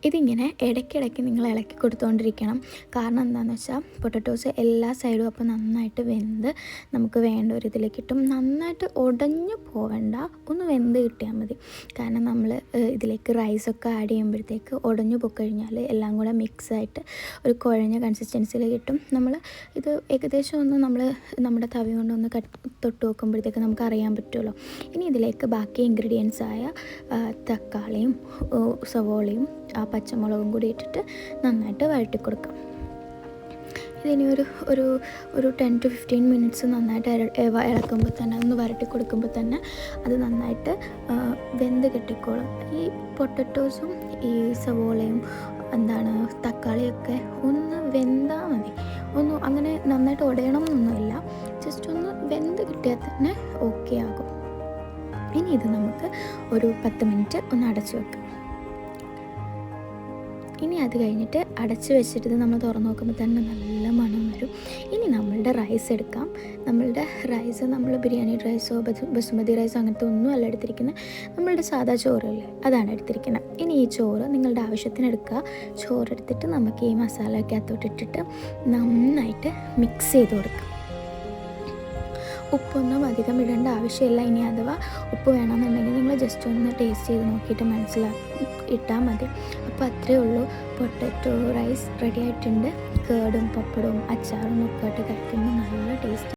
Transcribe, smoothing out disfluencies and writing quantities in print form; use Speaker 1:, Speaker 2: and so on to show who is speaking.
Speaker 1: ഇതിങ്ങനെ ഇടയ്ക്കിടയ്ക്ക് നിങ്ങൾ ഇളക്കി കൊടുത്തുകൊണ്ടിരിക്കണം. കാരണം എന്താണെന്ന് വെച്ചാൽ പൊട്ടറ്റോസ് എല്ലാ സൈഡും അപ്പോൾ നന്നായിട്ട് വെന്ത് നമുക്ക് വേണ്ട ഒരു ഇതിലേക്ക് കിട്ടും. നന്നായിട്ട് ഉടഞ്ഞു പോവണ്ട, ഒന്ന് വെന്ത് കിട്ടിയാൽ മതി. കാരണം നമ്മൾ ഇതിലേക്ക് റൈസൊക്കെ ആഡ് ചെയ്യുമ്പോഴത്തേക്ക് ഉടഞ്ഞു പോയിക്കഴിഞ്ഞാൽ എല്ലാം കൂടെ മിക്സായിട്ട് ഒരു കുഴഞ്ഞ കൺസിസ്റ്റൻസിയിൽ കിട്ടും. നമ്മൾ ഇത് ഏകദേശം ഒന്ന് നമ്മുടെ തവി കൊണ്ടൊന്ന് തൊട്ട് നോക്കുമ്പോഴത്തേക്ക് നമുക്ക് അറിയാൻ പറ്റുമല്ലോ. ഇനി ഇതിലേക്ക് ബാക്കി ഇൻഗ്രീഡിയൻസ് ആയ തക്കാളിയും സവോളയും പച്ചമുളകും കൂടി ഇട്ടിട്ട് നന്നായിട്ട് വഴറ്റി കൊടുക്കാം. ഇതിനി ഒരു 10 to 15 മിനിറ്റ്സ് നന്നായിട്ട് ഇളക്കുമ്പോൾ തന്നെ ഒന്ന് വരട്ടി കൊടുക്കുമ്പോൾ തന്നെ അത് നന്നായിട്ട് വെന്ത് കിട്ടിക്കോളും. ഈ പൊട്ടറ്റോസും ഈ സവോളയും തക്കാളിയൊക്കെ ഒന്ന് വെന്താൽ മതി. ഒന്നും അങ്ങനെ നന്നായിട്ട് ഉടയണം എന്നൊന്നുമില്ല, ജസ്റ്റ് ഒന്ന് വെന്ത് കിട്ടിയാൽ തന്നെ ഓക്കെ ആകും. ഇനി ഇത് നമുക്ക് ഒരു 10 മിനിറ്റ് ഒന്ന് അടച്ചു വെക്കാം. ഇനി അത് കഴിഞ്ഞിട്ട് അടച്ച് വെച്ചിട്ട് നമ്മൾ തുറന്ന് നോക്കുമ്പോൾ തന്നെ നല്ല മണം വരും. ഇനി നമ്മളുടെ റൈസ് എടുക്കാം. നമ്മളുടെ റൈസ് നമ്മൾ ബിരിയാണി റൈസോ ബസുമതി റൈസോ അങ്ങനത്തെ ഒന്നും അല്ല എടുത്തിരിക്കുന്നത്. നമ്മളുടെ സാധാ ചോറല്ലേ, അതാണ് എടുത്തിരിക്കുന്നത്. ഇനി ഈ ചോറ് നിങ്ങളുടെ ആവശ്യത്തിന് എടുക്കുക. ചോറെടുത്തിട്ട് നമുക്ക് ഈ മസാലയൊക്കെ അകത്തോട്ടിട്ടിട്ട് നന്നായിട്ട് മിക്സ് ചെയ്ത് കൊടുക്കാം. ഉപ്പൊന്നും അധികം ഇടേണ്ട ആവശ്യമില്ല. ഇനി അഥവാ ഉപ്പ് വേണമെന്നുണ്ടെങ്കിൽ നിങ്ങൾ ജസ്റ്റ് ഒന്ന് ടേസ്റ്റ് ചെയ്ത് നോക്കിയിട്ട് ഇട്ടാൽ മതി. അപ്പോൾ അത്രയേ ഉള്ളൂ. പൊട്ടറ്റോ റൈസ് റെഡി ആയിട്ടുണ്ട്. കേടും പപ്പടവും അച്ചാറും ഒക്കെ ആയിട്ട് കഴിക്കുമ്പോൾ നല്ല ടേസ്റ്റ്.